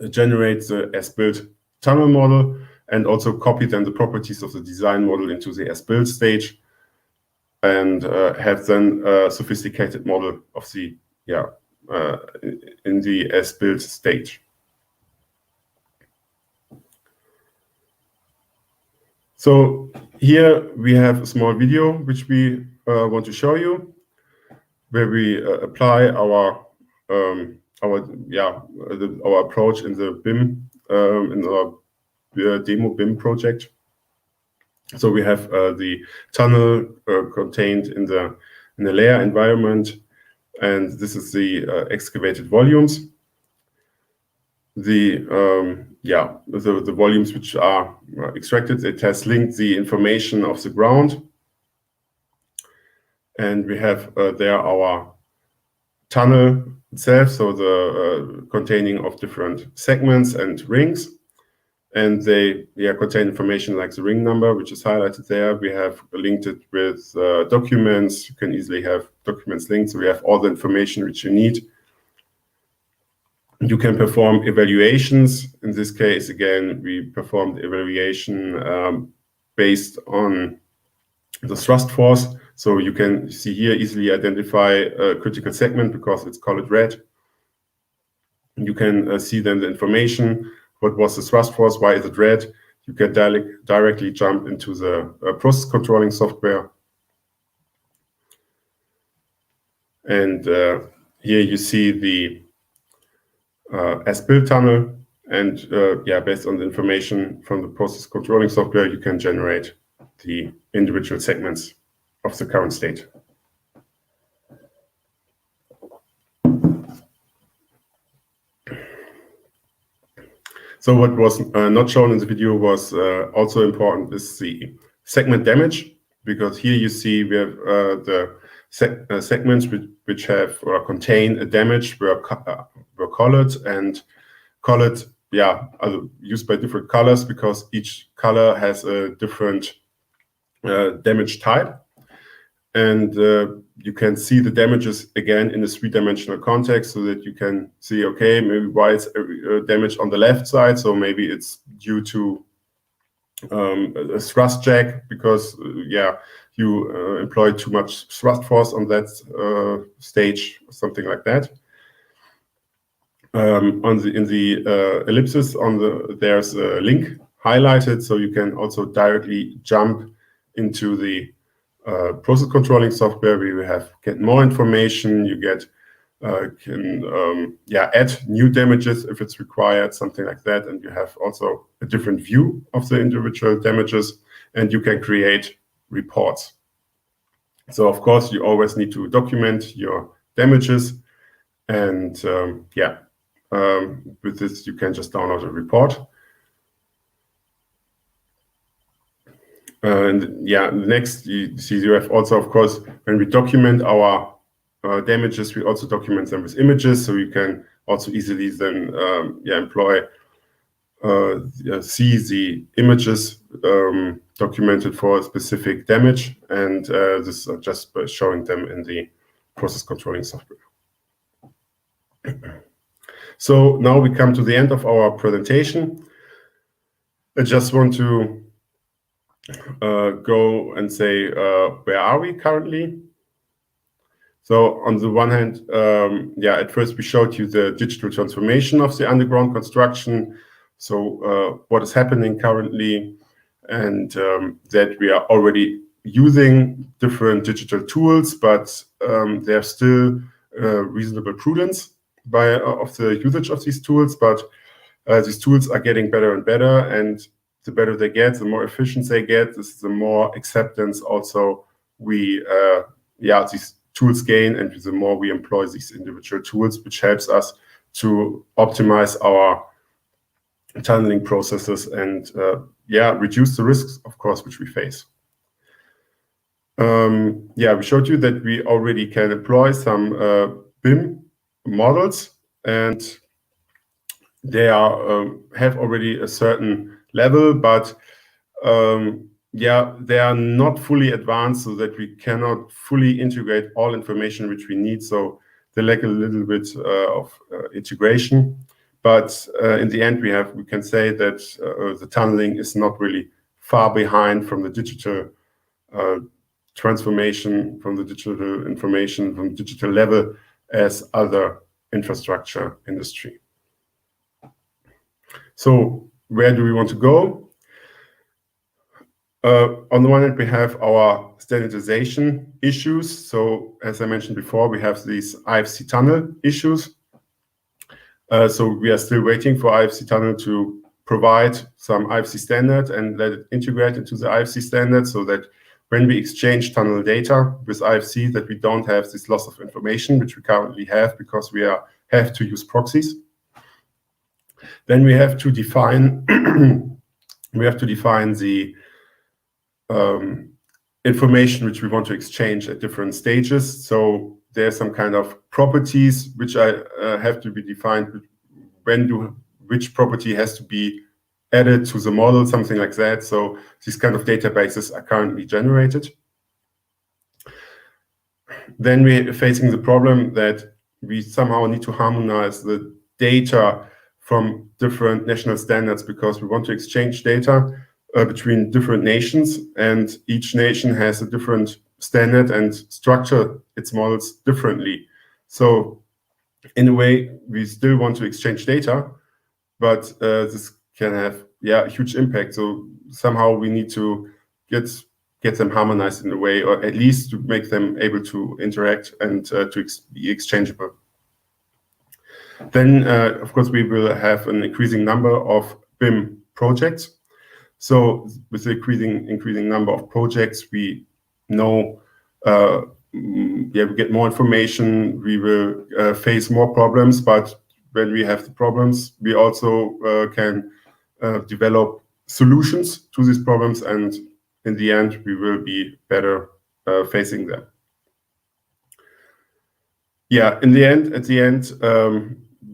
generate the as-built tunnel model and also copy then the properties of the design model into the as-built stage, and have then a sophisticated model of the in the as-built stage. So here we have a small video which we want to show you, where we apply our approach in the BIM in our demo BIM project. So we have the tunnel contained in the layer environment, and this is the excavated volumes. The volumes which are extracted, it has linked the information of the ground, and we have there our tunnel itself, so the containing of different segments and rings, and they contain information like the ring number, which is highlighted there. We have linked it with documents. You can easily have documents linked, so we have all the information which you need. You can perform evaluations. In this case, again, we performed evaluation based on the thrust force. So you can see here easily identify a critical segment because it's colored red. You can see then the information. What was the thrust force? Why is it red? You can directly jump into the process controlling software. And here you see the as-built tunnel, and based on the information from the process controlling software, you can generate the individual segments of the current state. So what was not shown in the video was also important is the segment damage, because here you see we have the segments which have or contain a damage were colored, and colored are used by different colors because each color has a different damage type, and you can see the damages again in a three-dimensional context, so that you can see, okay, maybe why it's damage on the left side, so maybe it's due to a thrust jack, because you employ too much thrust force on that stage, something like that. In the ellipsis there's a link highlighted, so you can also directly jump into the process controlling software. We get more information. You can add new damages if it's required, something like that, and you have also a different view of the individual damages, and you can create reports. So of course you always need to document your damages, and with this you can just download a report. Next you see you have also, of course, when we document our damages, we also document them with images, so you can also easily then see the images documented for a specific damage, and this is just by showing them in the process controlling software. So now we come to the end of our presentation. I just want to go and say where are we currently. So on the one hand, at first we showed you the digital transformation of the underground construction. So what is happening currently, and that we are already using different digital tools, but there's still reasonable prudence of the usage of these tools. But these tools are getting better and better, and the better they get, the more efficient they get, the more acceptance also these tools gain, and the more we employ these individual tools, which helps us to optimize our tunneling processes and reduce the risks, of course, which we face. We showed you that we already can employ some BIM models, and they have already a certain level, but yeah, they are not fully advanced, so that we cannot fully integrate all information which we need. So they lack a little bit of integration. But in the end, we can say that the tunneling is not really far behind from the digital transformation, from the digital information, from digital level as other infrastructure industry. So where do we want to go? On the one hand, we have our standardization issues. So as I mentioned before, we have these IFC tunnel issues. So we are still waiting for IFC tunnel to provide some IFC standard and let it integrate into the IFC standard, so that when we exchange tunnel data with IFC, that we don't have this loss of information, which we currently have because we have to use proxies. Then we have to define the information which we want to exchange at different stages. So there's some kind of properties which have to be defined. Which property has to be added to the model, something like that. So these kind of databases are currently generated. Then we're facing the problem that we somehow need to harmonize the data from different national standards, because we want to exchange data between different nations, and each nation has a different standard and structure its models differently. So in a way, we still want to exchange data, but this can have a huge impact. So somehow we need to get them harmonized in a way, or at least to make them able to interact and to be exchangeable. Then, of course, we will have an increasing number of BIM projects. So with the increasing number of projects, we know, we get more information, we will face more problems, but when we have the problems, we also can develop solutions to these problems, and in the end, we will be better facing them. At the end,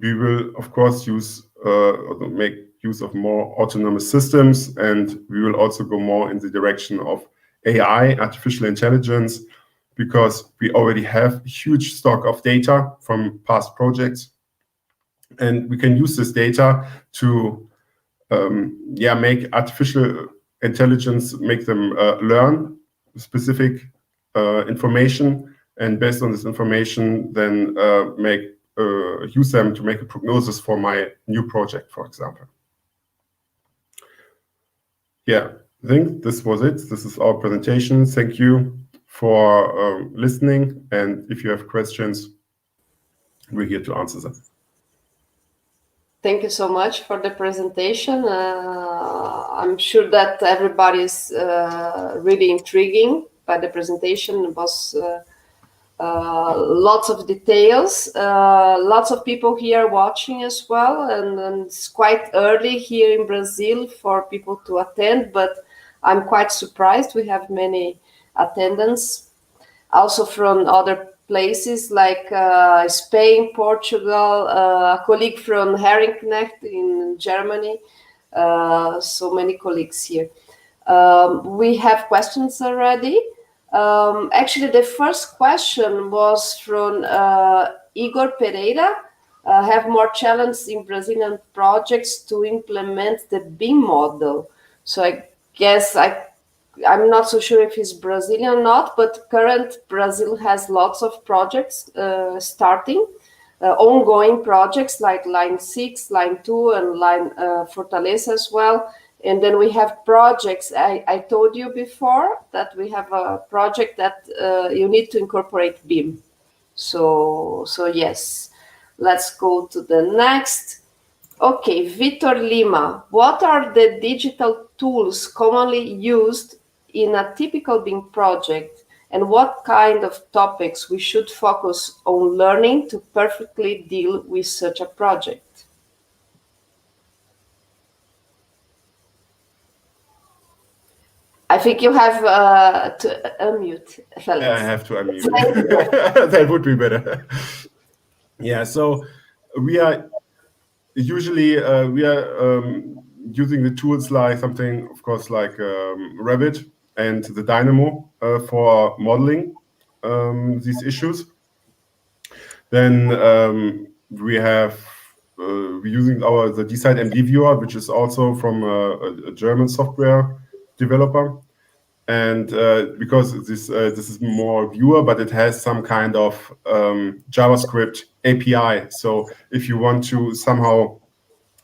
we will, of course, make use of more autonomous systems, and we will also go more in the direction of AI, artificial intelligence, because we already have a huge stock of data from past projects, and we can use this data to make artificial intelligence, make them learn specific information, and based on this information, then use them to make a prognosis for my new project, for example. I think this was it. This is our presentation. Thank you for listening, and if you have questions, we're here to answer them. Thank you so much for the presentation. I'm sure that everybody is really intriguing by the presentation. It was lots of details, lots of people here watching as well, and it's quite early here in Brazil for people to attend, but I'm quite surprised. We have many attendants also from other places like Spain, Portugal, a colleague from Herrenknecht in Germany, so many colleagues here. We have questions already. Actually, the first question was from Igor Pereira. Have more challenge in Brazilian projects to implement the BIM model. So I guess I'm not so sure if he's Brazilian or not, but current Brazil has lots of projects starting, ongoing projects like Line 6, Line 2, and Line Fortaleza as well. And then we have projects, I told you before that we have a project that you need to incorporate BIM. So yes, let's go to the next. Okay, Vitor Lima, what are the digital tools commonly used in a typical BIM project, and what kind of topics we should focus on learning to perfectly deal with such a project? I think you have to unmute, Felix. I have to unmute. That would be better. Yeah, so we are usually using the tools like something, of course, like Revit and the Dynamo for modeling these issues. Then we have we're using the Tbm viewer, which is also from a German software developer. And because this is more viewer, but it has some kind of JavaScript API. So if you want to somehow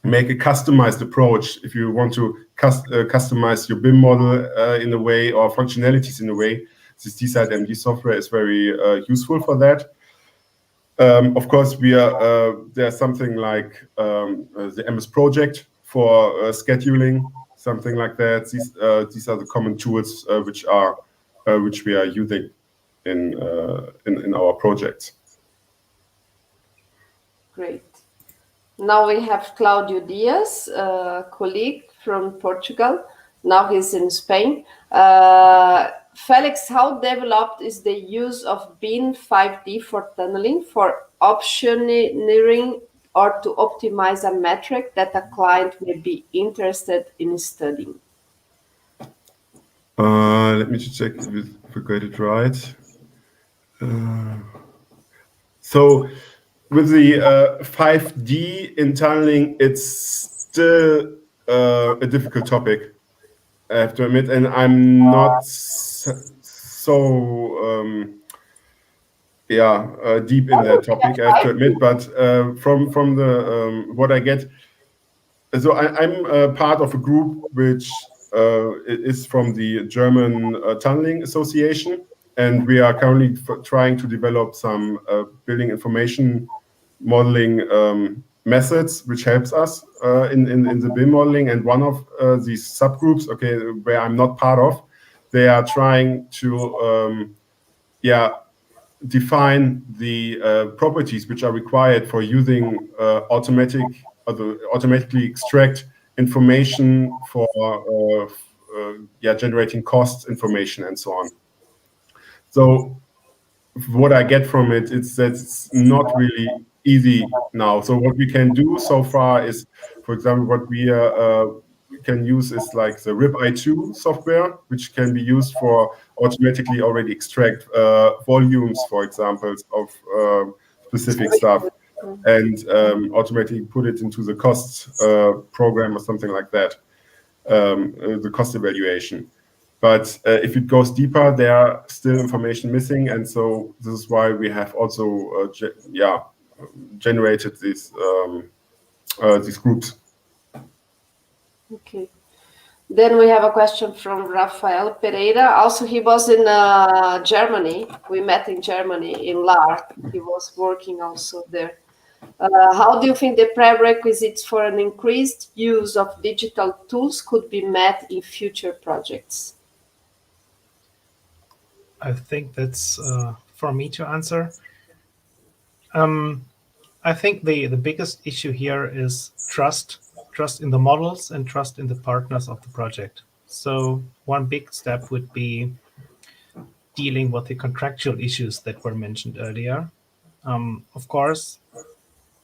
make a customized approach, if you want to customize your BIM model in a way, or functionalities in a way, this Tbm software is very useful for that. Of course, there's something like the MS project for scheduling, something like that. These are the common tools which we are using in our projects. Great. Now we have Claudio Diaz, a colleague from Portugal. Now he's in Spain. Felix, how developed is the use of BIM 5D for tunneling, for optioneering, or to optimize a metric that a client may be interested in studying? Let me just check if I got it right. So with the 5D in tunneling, it's still a difficult topic, I have to admit, and I'm not so deep in that topic, I have to admit. But from the what I get, so I'm part of a group which is from the German Tunneling Association, and we are currently trying to develop some building information modeling methods, which helps us in the BIM modeling. And one of these subgroups, where I'm not part of, they are trying to define the properties which are required for using automatically extract information for generating cost information and so on. So what I get from it is that it's not really easy now. So what we can do so far is, for example, what we can use is like the RIP-I2 software, which can be used for automatically already extract volumes, for example, of specific stuff, and automatically put it into the cost program or something like that, the cost evaluation. But if it goes deeper, there are still information missing, and so this is why we have also generated these groups. Okay. Then we have a question from Rafael Pereira. Also, he was in Germany. We met in Germany, in Lahr. He was working also there. How do you think the prerequisites for an increased use of digital tools could be met in future projects? I think that's for me to answer. I think the biggest issue here is trust in the models and trust in the partners of the project. So one big step would be dealing with the contractual issues that were mentioned earlier. Of course,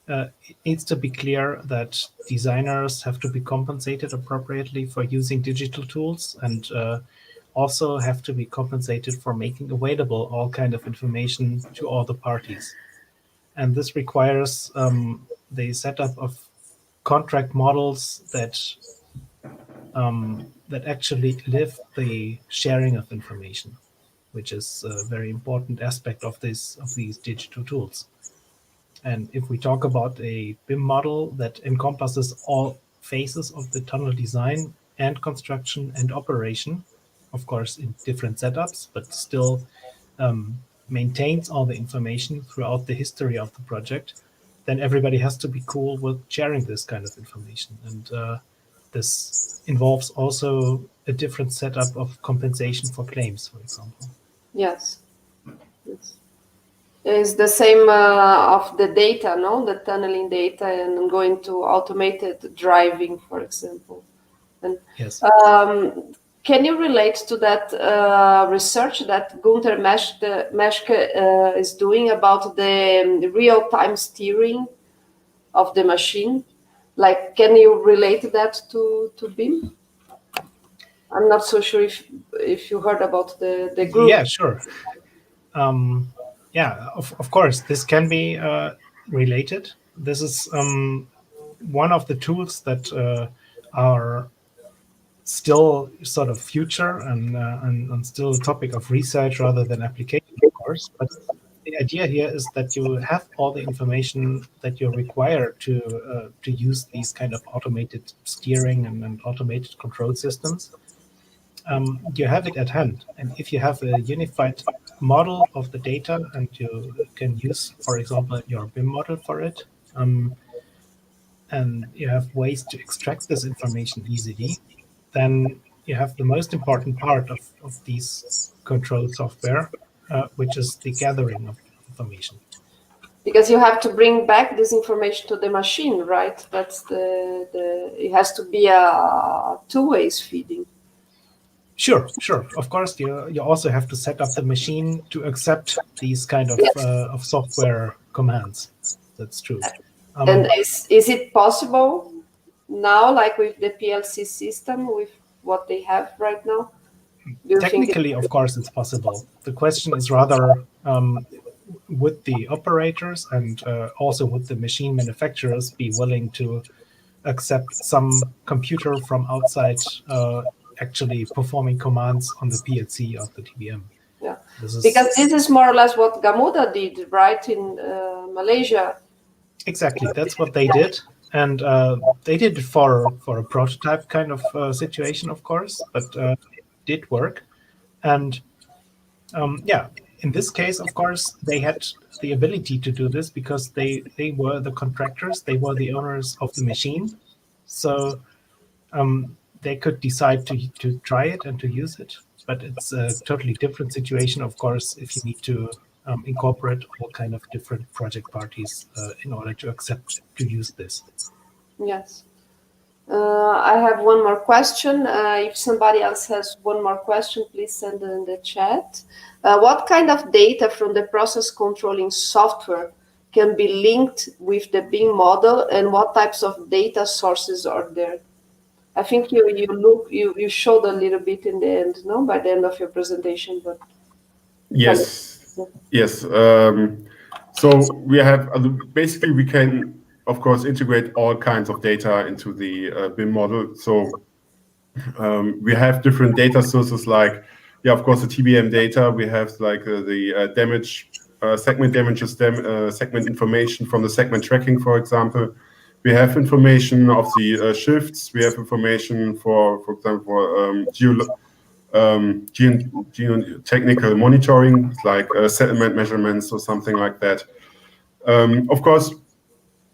it needs to be clear that designers have to be compensated appropriately for using digital tools, and also have to be compensated for making available all kind of information to all the parties. And this requires the setup of contract models that actually live the sharing of information, which is a very important aspect of these digital tools. And if we talk about a BIM model that encompasses all phases of the tunnel design and construction and operation, of course in different setups, but still maintains all the information throughout the history of the project, then everybody has to be cool with sharing this kind of information. And this involves also a different setup of compensation for claims, for example. Yes. It's the same of the data, no? The tunneling data and going to automated driving, for example. And yes. can you relate to that research that Gunther Meschke is doing about the real-time steering of the machine? Like, can you relate that to BIM? I'm not so sure if you heard about the group. Yeah, sure. Yeah, of course, this can be related. This is one of the tools that are still sort of future and still a topic of research rather than application, of course. But the idea here is that you have all the information that you require to use these kind of automated steering and automated control systems. You have it at hand, and if you have a unified model of the data and you can use, for example, your BIM model for it, and you have ways to extract this information easily, then you have the most important part of these control software, which is the gathering of information. Because you have to bring back this information to the machine, right? That's it has to be a two-way feeding. Sure. Of course, you also have to set up the machine to accept these kind of software commands. That's true. And is it possible now, like with the PLC system, with what they have right now? Technically, of course, it's possible. The question is rather, would the operators and also would the machine manufacturers be willing to accept some computer from outside actually performing commands on the PLC of the TBM? Yeah, because this is more or less what Gamuda did, right, in Malaysia. Exactly, that's what they did. And they did it for a prototype kind of situation, of course, but it did work. And yeah, in this case, of course, they had the ability to do this because they were the contractors, they were the owners of the machine. So they could decide to try it and to use it. But it's a totally different situation, of course, if you need to incorporate all kind of different project parties in order to accept to use this. Yes. I have one more question. If somebody else has one more question, please send it in the chat. What kind of data from the process controlling software can be linked with the BIM model, and what types of data sources are there? I think you showed a little bit in the end, no? By the end of your presentation, but yes. So we have basically we can, of course, integrate all kinds of data into the BIM model. So we have different data sources, like, yeah, of course, the TBM data. We have like the damage, segment damages, segment information from the segment tracking, for example. We have information of the shifts. We have information for example, geotechnical monitoring, like settlement measurements or something like that. Of course,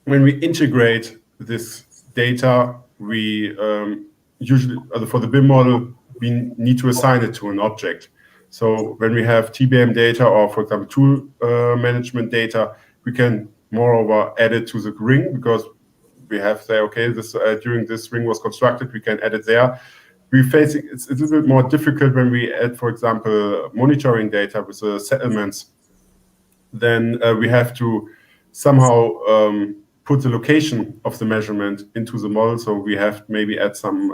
when we integrate this data, we usually, for the BIM model, we need to assign it to an object. So when we have TBM data or, for example, tool management data, we can moreover add it to the ring, because we have say, okay, this during this ring was constructed, we can add it there. It's a little bit more difficult when we add, for example, monitoring data with the settlements. Then we have to somehow put the location of the measurement into the model. So we have maybe add some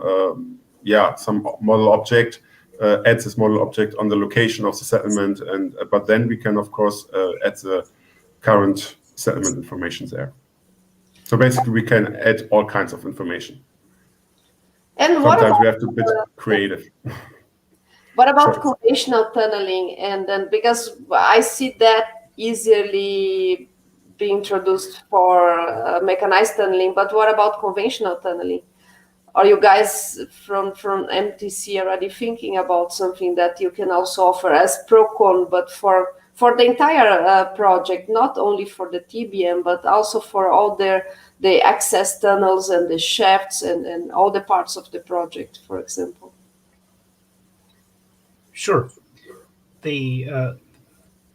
model object, add this model object on the location of the settlement, and but then we can, of course, add the current settlement information there. So basically, we can add all kinds of information. And sometimes we have to be creative. What about conventional tunneling? And then, because I see that easily be introduced for mechanized tunneling, but what about conventional tunneling? Are you guys from MTC already thinking about something that you can also offer as ProCon, but for the entire project, not only for the TBM, but also for all the access tunnels and the shafts and all the parts of the project, for example? Sure.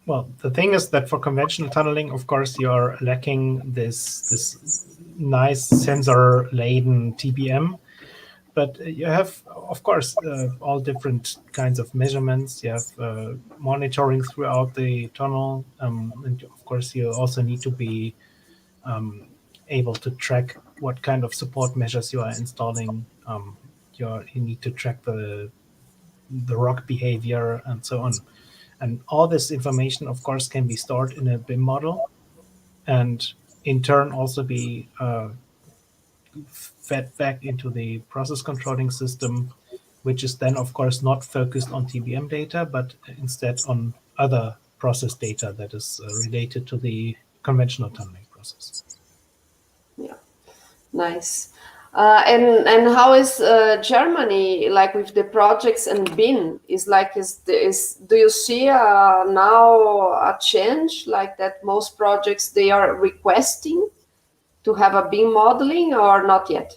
Well, the thing is that for conventional tunneling, of course, you are lacking this nice sensor-laden TBM. but you have, of course, all different kinds of measurements. You have monitoring throughout the tunnel, and of course, you also need to be able to track what kind of support measures you are installing. You need to track the rock behavior and so on. And all this information, of course, can be stored in a BIM model, and in turn also be fed back into the process controlling system, which is then, of course, not focused on TBM data, but instead on other process data that is related to the conventional tunneling process. Yeah, nice. And how is Germany like with the projects and BIM? Do you see now a change like that? Most projects they are requesting to have a BIM modeling or not yet?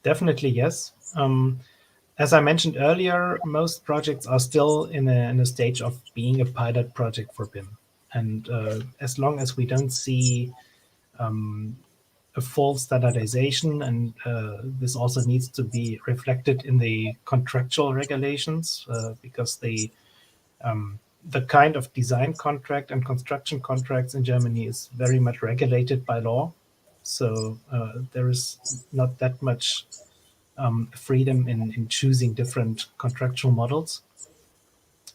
Definitely yes. As I mentioned earlier, most projects are still in a stage of being a pilot project for BIM, and as long as we don't see a full standardization, and this also needs to be reflected in the contractual regulations, because the kind of design contract and construction contracts in Germany is very much regulated by law. So there is not that much freedom in choosing different contractual models.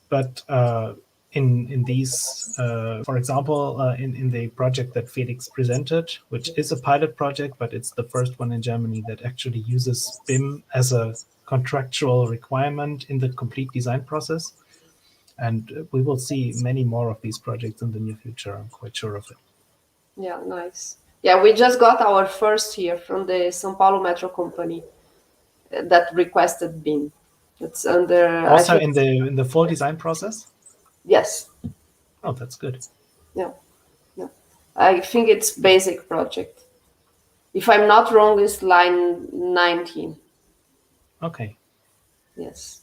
But in these, for example, in the project that Felix presented, which is a pilot project, but it's the first one in Germany that actually uses BIM as a contractual requirement in the complete design process. And we will see many more of these projects in the near future. I'm quite sure of it. Yeah, nice. Yeah, we just got our first here from the São Paulo Metro company that requested BIM. It's under also in the full design process. Yes. Oh, that's good. Yeah. I think it's basic project. If I'm not wrong, it's line 19. Okay. Yes.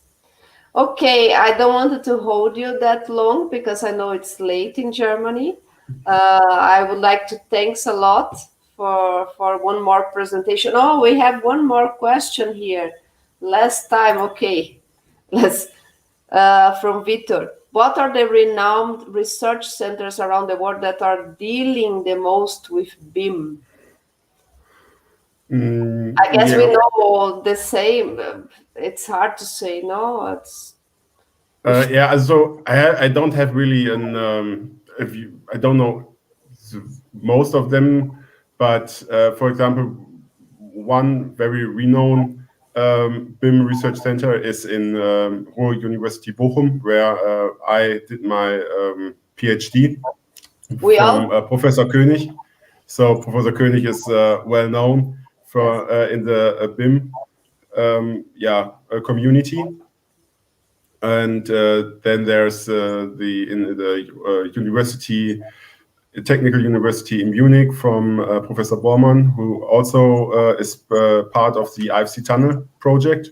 Okay, I don't want to hold you that long because I know it's late in Germany. I would like to thanks a lot for one more presentation. Oh, we have one more question here. Last time, okay. Let's from Vitor. What are the renowned research centers around the world that are dealing the most with BIM? I guess we know the same. It's hard to say, no? It's yeah, so I don't have really I don't know most of them, but for example, one very renowned BIM research center is in Ruhr University Bochum, where I did my PhD from Professor König. So Professor König is well known for in the BIM community. And then there's the university, technical university in Munich from Professor Bormann, who also is part of the IFC Tunnel project.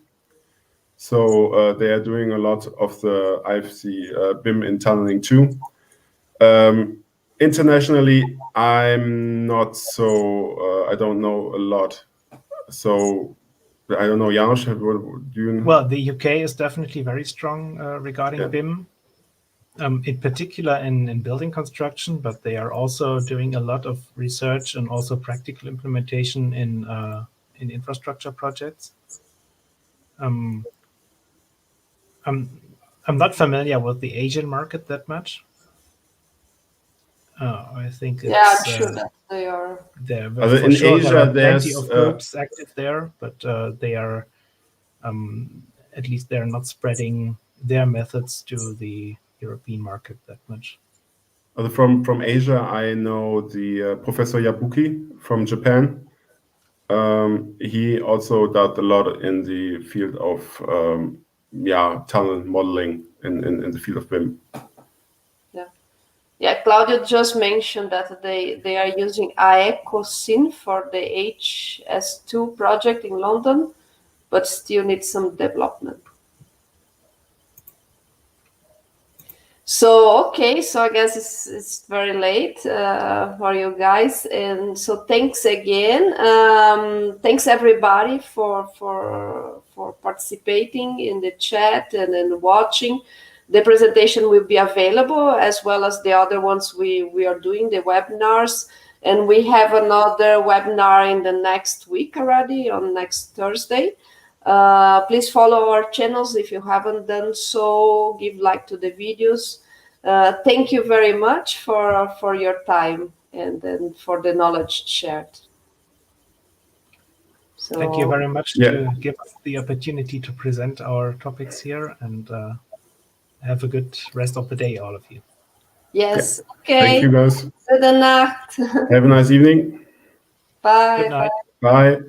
So they are doing a lot of the IFC BIM in tunneling too. Internationally, I'm not so, I don't know a lot. So I don't know, Janos, do you... Well, the UK is definitely very strong regarding BIM, in particular in building construction, but they are also doing a lot of research and also practical implementation in infrastructure projects. I'm not familiar with the Asian market that much. I think it's, I'm sure that they are. There, in sure, Asia, there are plenty of groups active there, but they are, at least they're not spreading their methods to the European market that much. From Asia, I know the Professor Yabuki from Japan. He also does a lot in the field of tunnel modeling in the field of BIM. Yeah, Claudio just mentioned that they are using AECOSYN for the HS2 project in London, but still need some development. So, okay, so I guess it's very late for you guys. And so thanks again. Thanks everybody for participating in the chat and watching. The presentation will be available as well as the other ones we are doing, the webinars. And we have another webinar in the next week already, on next Thursday. Please follow our channels if you haven't done so. Give like to the videos. Thank you very much for your time and for the knowledge shared. So, thank you very much to give us the opportunity to present our topics here, and have a good rest of the day, all of you. Yes. Okay. Thank you, guys. Gute Nacht. Have a nice evening. Bye. Good night. Bye.